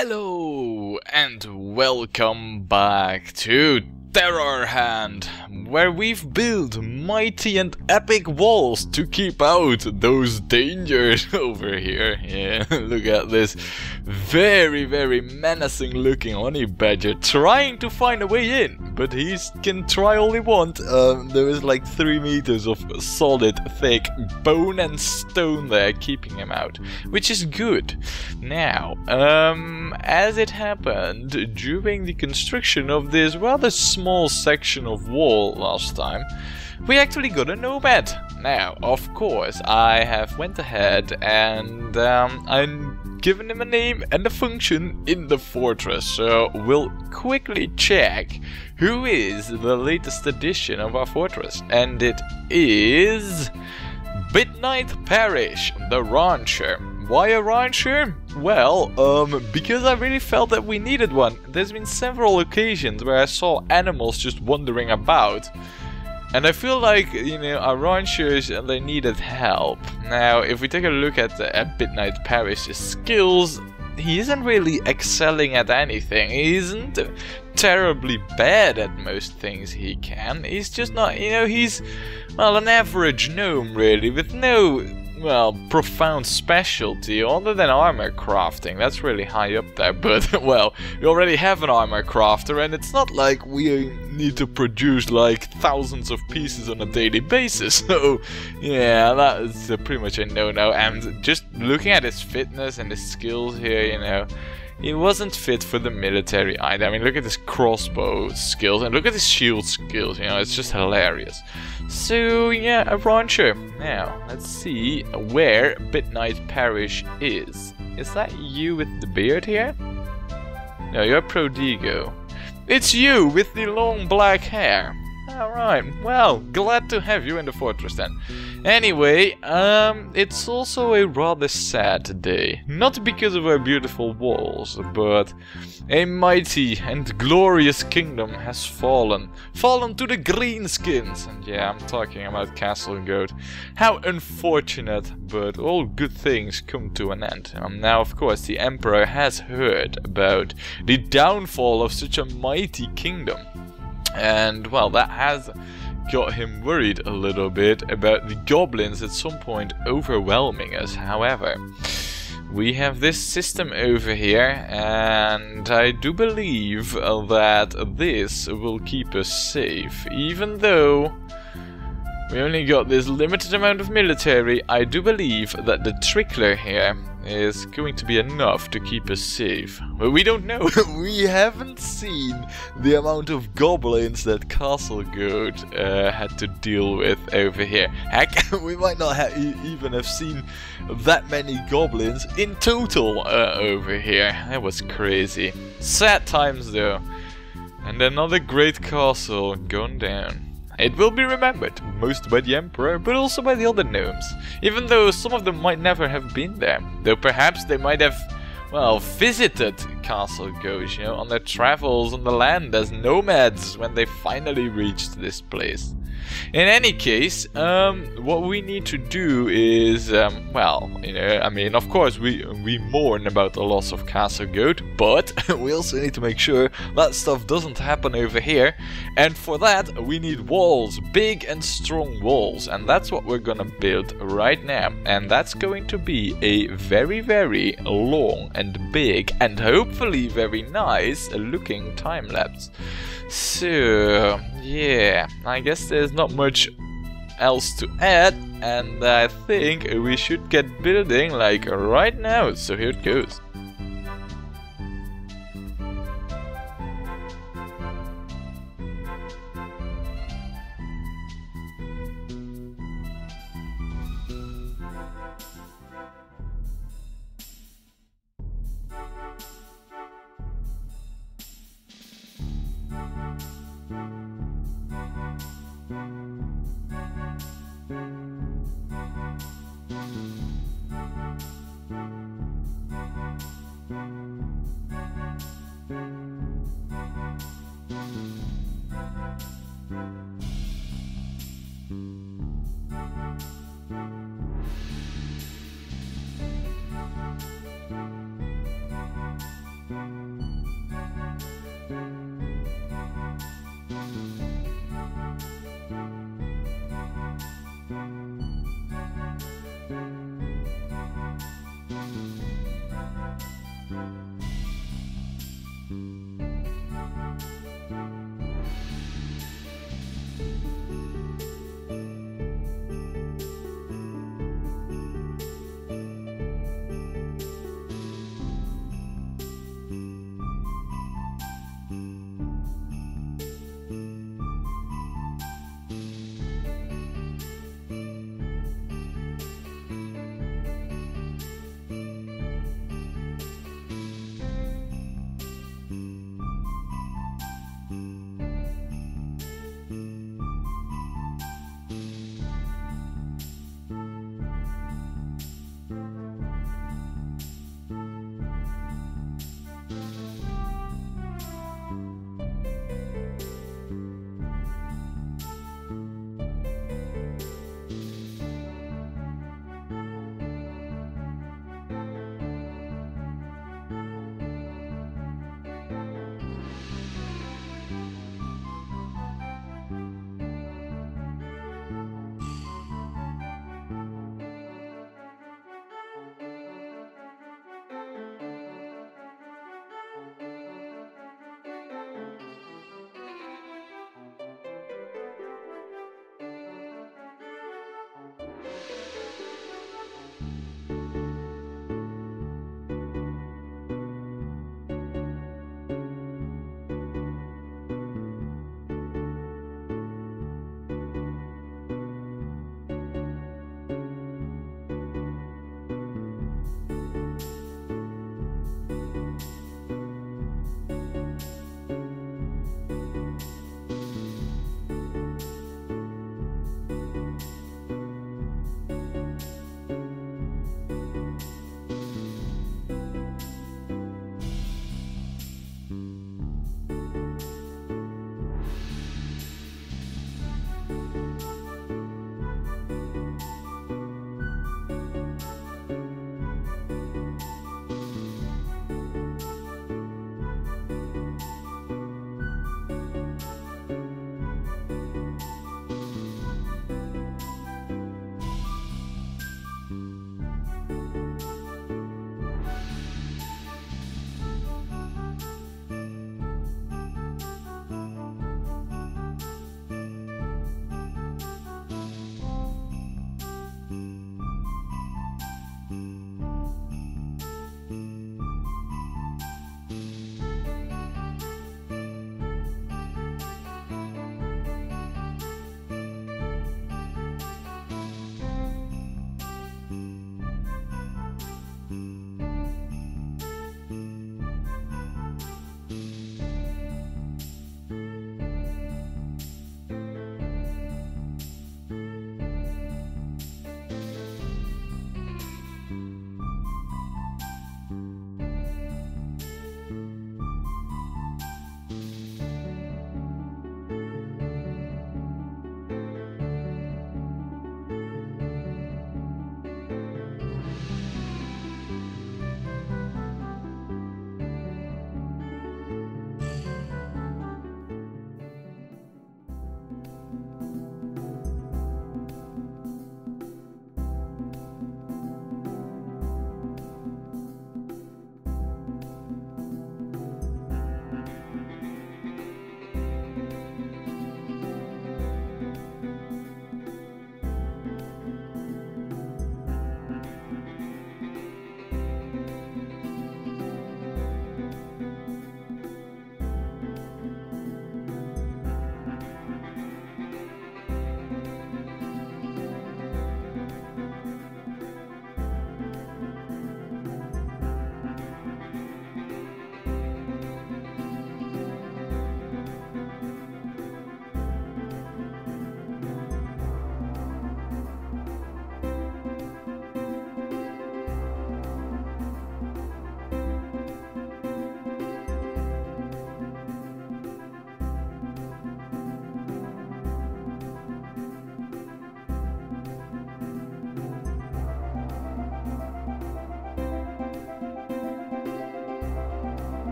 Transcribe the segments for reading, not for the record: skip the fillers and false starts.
Hello and welcome back to Terrorhand, where we've built mighty and epic walls to keep out those dangers over here. Yeah, look at this very menacing looking honey badger trying to find a way in, but he can try all he wants. There is like 3 meters of solid thick bone and stone there keeping him out, which is good. Now, as it happened during the construction of this rather small section of wall last time, we actually got a nomad. Now, of course, I have went ahead and I'm giving him a name and a function in the fortress. So we'll quickly check who is the latest addition of our fortress, and it is Midnight Parish, the rancher. Why a rancher? Well, because I really felt that we needed one. There's been several occasions where I saw animals just wandering about, and I feel like, you know, our ranchers, they needed help. Now, if we take a look at Midnight Parish's skills, he isn't really excelling at anything. He isn't terribly bad at most things he can. He's just not, you know, he's, well, an average gnome really, with no, well, profound specialty other than armor crafting. That's really high up there, but well, we already have an armor crafter, and it's not like we need to produce like thousands of pieces on a daily basis. So yeah, that is pretty much a no-no. And just looking at his fitness and his skills here, you know, he wasn't fit for the military either. I mean, look at his crossbow skills and look at his shield skills, you know, it's just hilarious. So yeah, a rancher. Now, let's see where Midnight Parish is. Is that you with the beard here? No, you're Prodigo. It's you with the long black hair. Alright, well, glad to have you in the fortress then. Anyway, it's also a rather sad day. Not because of our beautiful walls, but a mighty and glorious kingdom has fallen. Fallen to the greenskins. And yeah, I'm talking about Castle Goat. How unfortunate, but all good things come to an end. Now, of course, the Emperor has heard about the downfall of such a mighty kingdom. And, well, that has got him worried a little bit about the goblins at some point overwhelming us. However, we have this system over here, and I do believe that this will keep us safe. Even though we only got this limited amount of military, I do believe that the trickler here is going to be enough to keep us safe. But we don't know. We haven't seen the amount of goblins that Castle Goat had to deal with over here. Heck, we might not even have seen that many goblins in total over here. That was crazy. Sad times though. And another great castle gone down. It will be remembered, most by the Emperor, but also by the other gnomes. Even though some of them might never have been there. Though perhaps they might have, well, visited Castle Goat, you know, on their travels on the land as nomads when they finally reached this place. In any case, what we need to do is, well, you know, I mean, of course we mourn about the loss of Castle Goat, but we also need to make sure that stuff doesn't happen over here, and for that we need walls, big and strong walls, and that's what we're gonna build right now, and that's going to be a very long and big and hopefully very nice looking time-lapse. So yeah, I guess there's not much else to add, and I think we should get building like right now, so here it goes.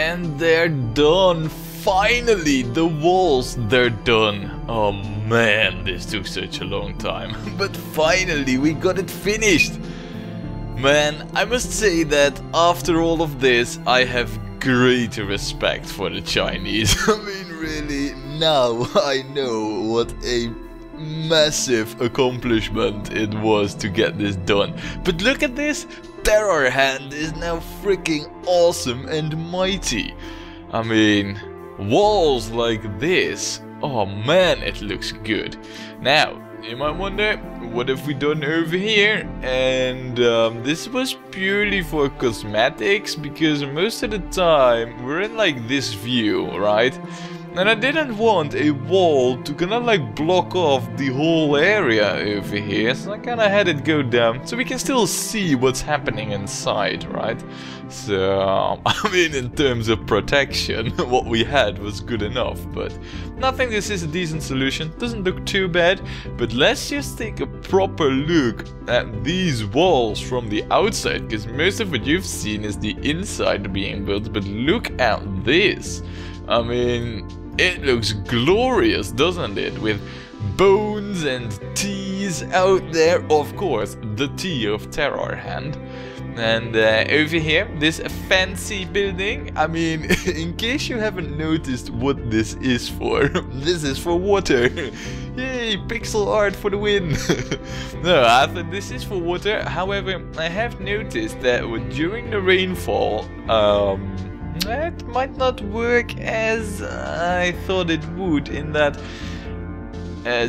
and they're done. Finally, the walls, they're done. Oh man, this took such a long time. But finally, we got it finished. Man, I must say that after all of this, I have great respect for the Chinese. I mean, really, now I know what a massive accomplishment it was to get this done. But look at this, Terrorhand is now freaking awesome and mighty. I mean, walls like this, oh man, it looks good. Now, you might wonder, what have we done over here? And this was purely for cosmetics, because most of the time we're in like this view, right? And I didn't want a wall to kind of like block off the whole area over here, so I kind of had it go down so we can still see what's happening inside, right? So, I mean, in terms of protection, what we had was good enough, but I think this is a decent solution. Doesn't look too bad, but let's just take a proper look at these walls from the outside, because most of what you've seen is the inside being built, but look at this. I mean, it looks glorious, doesn't it? With bones and T's out there, of course, the T of Terrorhand. And over here, this fancy building, I mean, in case you haven't noticed what this is for, this is for water. Yay, pixel art for the win. No, I think this is for water. However, I have noticed that during the rainfall, it might not work as I thought it would, in that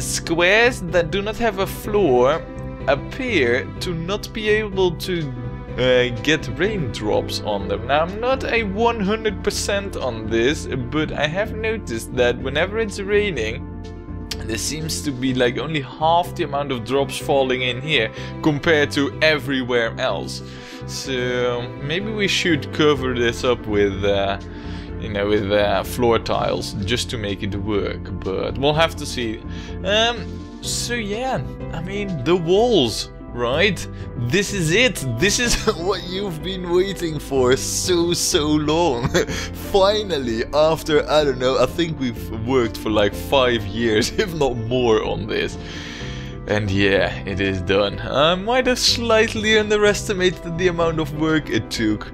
squares that do not have a floor appear to not be able to get raindrops on them. Now, I'm not a 100% on this, but I have noticed that whenever it's raining, there seems to be like only half the amount of drops falling in here compared to everywhere else. So maybe we should cover this up with you know, with floor tiles just to make it work, but we'll have to see. So yeah, I mean, the walls, right? This is it. This is what you've been waiting for so long. Finally, after, I don't know, I think we've worked for like 5 years, if not more, on this. And yeah, it is done. I might have slightly underestimated the amount of work it took,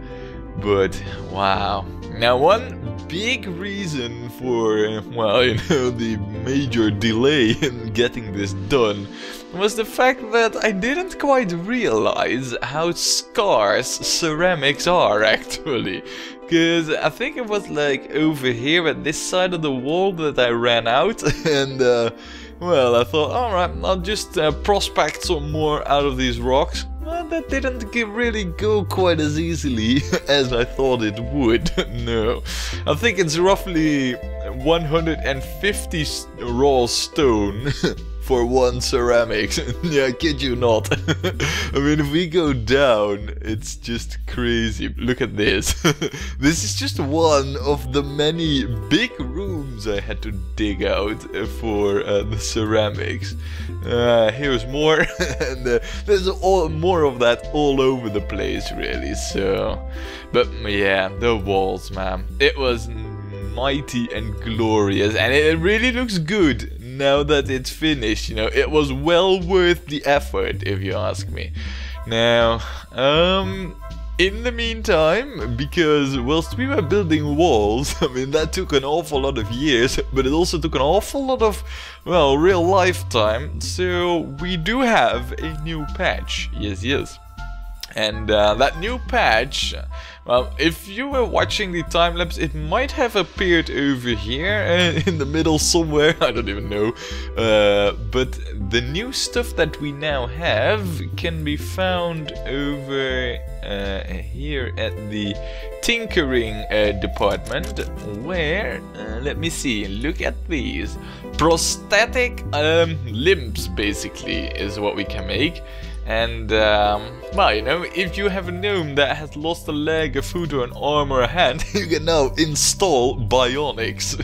but wow. Now, one big reason for, well, you know, the major delay in getting this done was the fact that I didn't quite realize how scarce ceramics are, actually. Because I think it was like over here at this side of the wall that I ran out, and well, I thought, alright, I'll just prospect some more out of these rocks. Well, that didn't really go quite as easily as I thought it would. No, I think it's roughly 150 raw stone for one ceramics. Yeah, I kid you not. I mean, if we go down, it's just crazy. Look at this. This is just one of the many big rooms I had to dig out for the ceramics. Here's more, and there's more of that all over the place, really. So, but yeah, the walls, man, it was mighty and glorious, and it really looks good now that it's finished. You know, it was well worth the effort, if you ask me. Now, in the meantime, because whilst we were building walls, I mean, that took an awful lot of years, but it also took an awful lot of, well, real life time. So we do have a new patch. Yes. And that new patch, well, if you were watching the time lapse, it might have appeared over here in the middle somewhere, I don't even know. But the new stuff that we now have can be found over here at the tinkering department, where, let me see, look at these. Prosthetic limbs, basically, is what we can make. And, well, you know, if you have a gnome that has lost a leg, a foot, or an arm, or a hand, you can now install bionics.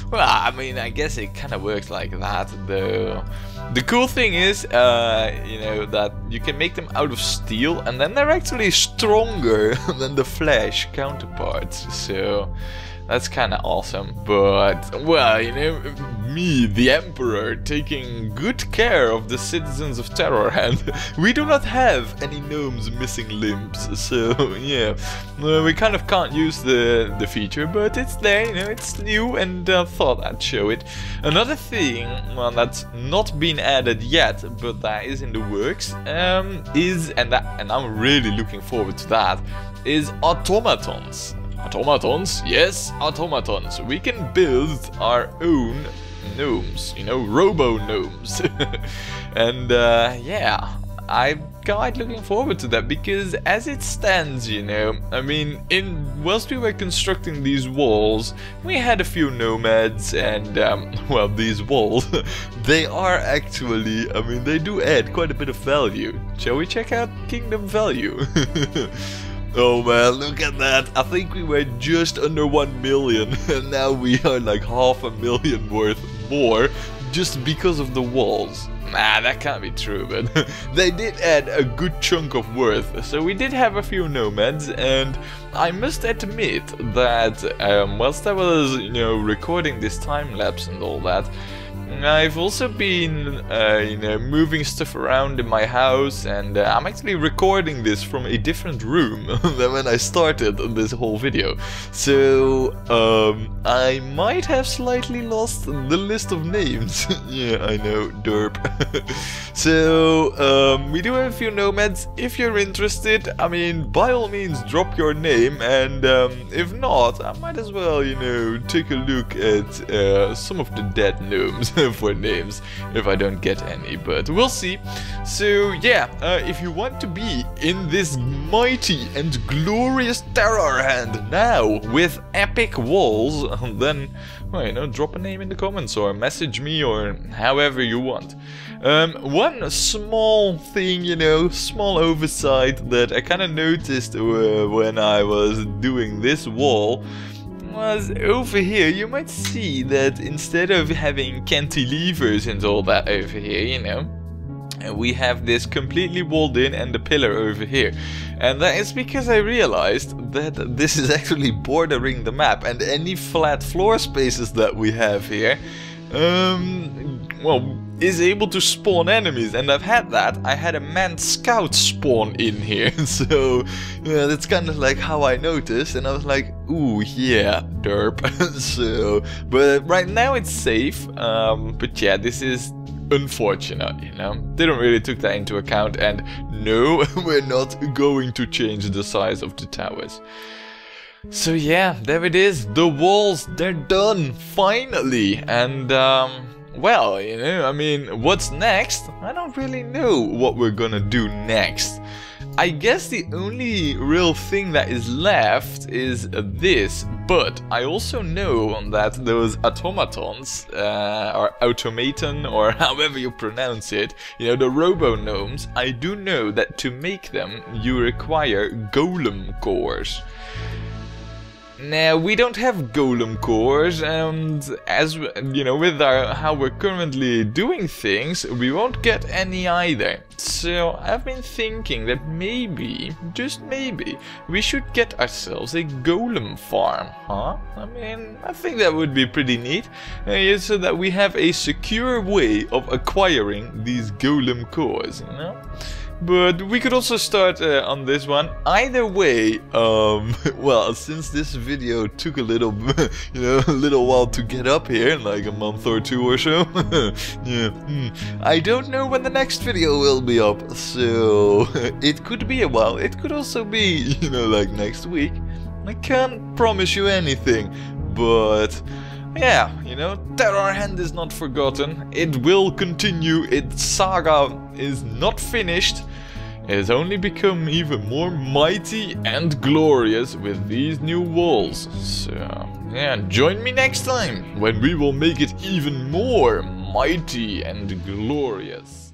Well, I mean, I guess it kind of works like that, though. The cool thing is, you know, that you can make them out of steel, and then they're actually stronger than the flesh counterparts, so that's kind of awesome. But, well, you know, me, the Emperor, taking good care of the citizens of Terrorhand, we do not have any gnomes missing limbs, so, yeah, we kind of can't use the feature, but it's there, you know, it's new, and thought I'd show it. Another thing, well, that's not been added yet, but that is in the works, is, and I'm really looking forward to that, is automatons. Automatons? Yes, automatons. We can build our own gnomes, you know, robo-gnomes. And yeah, I'm quite looking forward to that, because as it stands, you know, I mean, whilst we were constructing these walls, we had a few nomads, and well, these walls, they are actually, I mean, they do add quite a bit of value. Shall we check out Kingdom value? Oh man, look at that. I think we were just under 1 million, and now we are like 500,000 worth more just because of the walls. Nah, that can't be true, but they did add a good chunk of worth. So we did have a few nomads, and I must admit that whilst I was, you know, recording this time lapse and all that, I've also been, you know, moving stuff around in my house, and I'm actually recording this from a different room than when I started this whole video. So, I might have slightly lost the list of names. Yeah, I know, derp. So, we do have a few nomads. If you're interested, I mean, by all means, drop your name, and if not, I might as well, you know, take a look at some of the dead gnomes. For names, if I don't get any, but we'll see. So yeah, if you want to be in this mighty and glorious Terrorhand now with epic walls, then, well, you know, drop a name in the comments or message me or however you want. One small thing, you know, small oversight that I kind of noticed when I was doing this wall was over here. You might see that instead of having cantilevers and all that over here, you know, we have this completely walled in and the pillar over here. And that is because I realized that this is actually bordering the map, and any flat floor spaces that we have here, well, is able to spawn enemies, and I've had that. I had a manned scout spawn in here, so yeah, that's kind of like how I noticed, and I was like, ooh, yeah, derp. So, but right now it's safe, but yeah, this is unfortunate, you know. Didn't really took that into account, and no, we're not going to change the size of the towers. So yeah, there it is, the walls, they're done, finally, and well, you know, I mean, what's next? I don't really know what we're gonna do next. I guess the only real thing that is left is this, but I also know that those automatons, or automaton, or however you pronounce it, you know, the robo-gnomes, I do know that to make them you require golem cores. Now, we don't have golem cores, and as you know, with how we're currently doing things, we won't get any either. So I've been thinking that maybe, just maybe, we should get ourselves a golem farm, huh? I mean, I think that would be pretty neat, so that we have a secure way of acquiring these golem cores, you know? But we could also start on this one. Either way, well, since this video took a little, you know, a little while to get up here, like a month or two or so, yeah, I don't know when the next video will be up, so it could be a while. It could also be, you know, like next week. I can't promise you anything, but yeah, you know, Terrorhand is not forgotten. It will continue. Its saga is not finished. It has only become even more mighty and glorious with these new walls. So, yeah, join me next time when we will make it even more mighty and glorious.